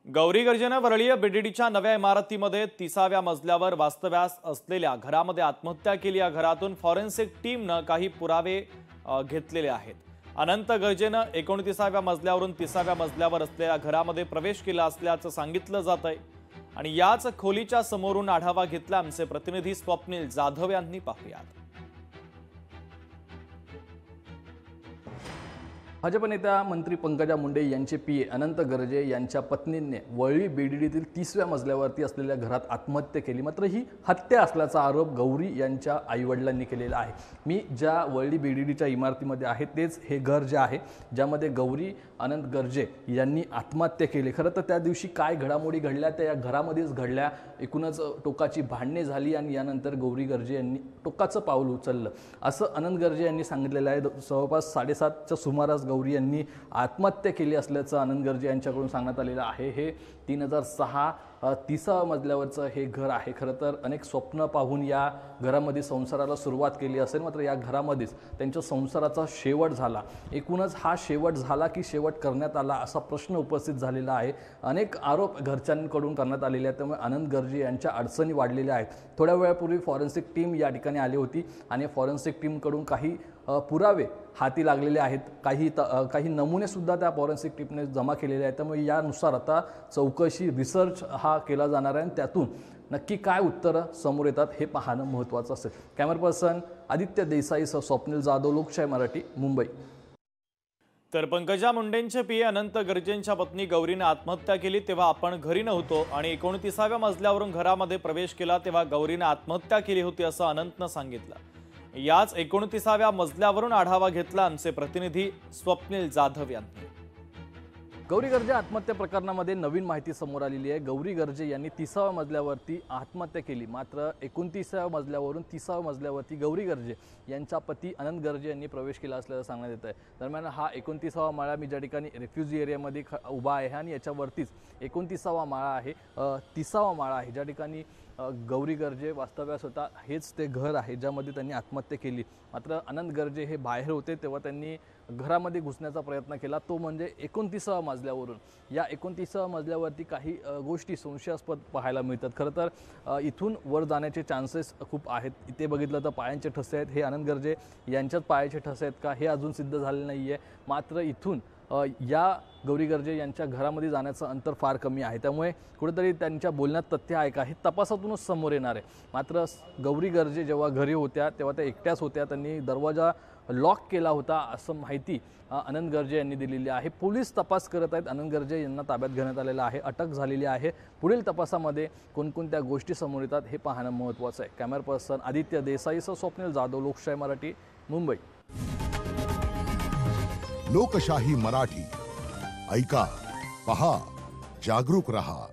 गौरी गर्जेनं वरळी बीडीडीच्या नव्या इमारतीमध्ये 30व्या मजल्यावर वास्तव्यास असलेल्या घरामध्ये आत्महत्या केली। या घरातून फॉरेन्सिक टीमनं काही पुरावे घेतलेले आहेत। अनंत गर्जेनं 29व्या मजल्यावरून 30व्या मजल्यावर असलेल्या घरामध्ये प्रवेश केला असल्याचं सांगितलं जातंय आणि याच खोलीच्या समोरून आढावा घेतला आमचे प्रतिनिधी स्वप्नील जाधव यांनी। पाहूयात। भाजप नेत्या मंत्री पंकजा मुंडे यांचे पीए अनंत गर्जे यांच्या पत्नीने वरळी बीडीडीतील 30व्या मजल्यावरती असलेल्या घरात आत्महत्या केली। मात्र ही हत्या असल्याचा आरोप गौरी यांच्या आईवडिलांनी केलेला आहे। मी ज्या वरळी बीडीडीच्या इमारतीमध्ये आहे तेच हे घर जे आहे ज्यामध्ये गौरी अनंत गर्जे यांनी आत्महत्या केली। खरं तर त्या दिवशी काय घडामोडी घडल्या त्या या घरामध्येच घडल्या। एकूणच टोकाची भांडणे झाली आणि यानंतर गौरी गर्जे यांनी टोकाचं पाऊल उचललं असं अनंत गर्जे यांनी सांगितलेलं आहे। जवळपास 7:30च्या सुमारास गौरी यांनी आत्महत्या केली असल्याचं अनंत गर्जे यांच्याकडून सांगण्यात आलेलं आहे। हे 3006 30व्या मजल्यावरचं हे घर आहे। खरं तर अनेक स्वप्न पाहून या घरामध्ये संसाराला सुरुवात केली असेल, मात्र या घरामध्येच त्यांच्या संसाराचा शेवट झाला। एकूणच हा शेवट झाला की शेवट करण्यात आला असा प्रश्न उपस्थित झालेला आहे। अनेक आरोप घरच्यांकडून करण्यात आलेले आहेत, त्यामुळे अनंत गर्जे यांच्या अडचणी वाढलेल्या आहेत। थोड्या वेळापूर्वी फॉरेन्सिक टीम या ठिकाणी आली होती आणि फॉरेन्सिक टीमकडून काही पुरावे हाती लागलेले आहेत। काही नमुने सुद्धा त्या फॉरेन्सिक टीमने जमा केलेले आहेत। त्यामुळे यानुसार आता चौकशी रिसर्च हा केला जाणार आहे आणि त्यातून नक्की काय उत्तरं समोर येतात हे पाहणं महत्त्वाचं असेल। कॅमेरा पर्सन आदित्य देसाईसह स्वप्नील जाधव, लोकशाही मराठी, मुंबई। तर पंकजा मुंडेंचे पीए अनंत गर्जेंच्या पत्नी गौरीने आत्महत्या केली तेव्हा आपण घरी नव्हतो आणि 29व्या मजल्यावरून घरामध्ये प्रवेश केला तेव्हा गौरीने आत्महत्या केली होती असं अनंतनं सांगितलं। याच 29व्या मजल्यावरून आढावा घेतला आमचे प्रतिनिधी स्वप्नील जाधव यांनी। गौरी गर्जे आत्महत्या प्रकरणामध्ये नवीन माहिती समोर आलेली आहे। गौरी गर्जे यांनी 30व्या मजल्यावरती आत्महत्या केली, मात्र 29व्या मजल्यावरून 30व्या मजल्यावरती गौरी गर्जे यांचा पती अनंत गर्जे यांनी प्रवेश केला असल्याचं सांगण्यात येत आहे। दरम्यान हा 29वा माळा मी ज्या ठिकाणी रेफ्युजी एरियामध्ये उभा आहे आणि याच्यावरतीच 29वा माळा आहे, 30वा माळा आहे ज्या ठिकाणी गौरी गर्जे वास्तव्यास होता। हेच ते घर आहे ज्यामध्ये त्यांनी आत्महत्या केली। मात्र अनंत गर्जे हे बाहेर होते तेव्हा त्यांनी घरामध्ये घुसण्याचा प्रयत्न केला, तो म्हणजे 29व्या मजल्यावरून। या 29व्या मजल्यावरती काही गोष्टी संशयास्पद पाहायला मिळतात। खरं तर इथून वर जाण्याचे चान्सेस खूप आहेत। इथे बघितलं तर पायांचे ठसे आहेत, हे अनंत गर्जे यांच्याच पायाचे ठसे आहेत का हे अजून सिद्ध झाले नाही आहे। मात्र इथून या गौरी गर्जे यांच्या घरामध्ये जाण्याचं अंतर फार कमी आहे, त्यामुळे कुठेतरी त्यांच्या बोलण्यात तथ्य आहे का हे तपासातूनच समोर येणार आहे। मात्र गौरी गर्जे जेव्हा घरी होत्या तेव्हा त्या एकट्याच होत्या, त्यांनी दरवाजा लॉक केला होता असं माहिती अनंत गर्जे यांनी दिलेली आहे। पोलीस तपास करत आहेत, अनंत गर्जे यांना ताब्यात घेण्यात आलेलं आहे, अटक झालेली आहे। पुढील तपासामध्ये कोणकोणत्या गोष्टी समोर येतात हे पाहणं महत्त्वाचं आहे। कॅमेरा पर्सन आदित्य देसाईसह स्वप्नील जाधव, लोकशाही मराठी, मुंबई। लोकशाही मराठी ऐका, पहा, जागरूक रहा।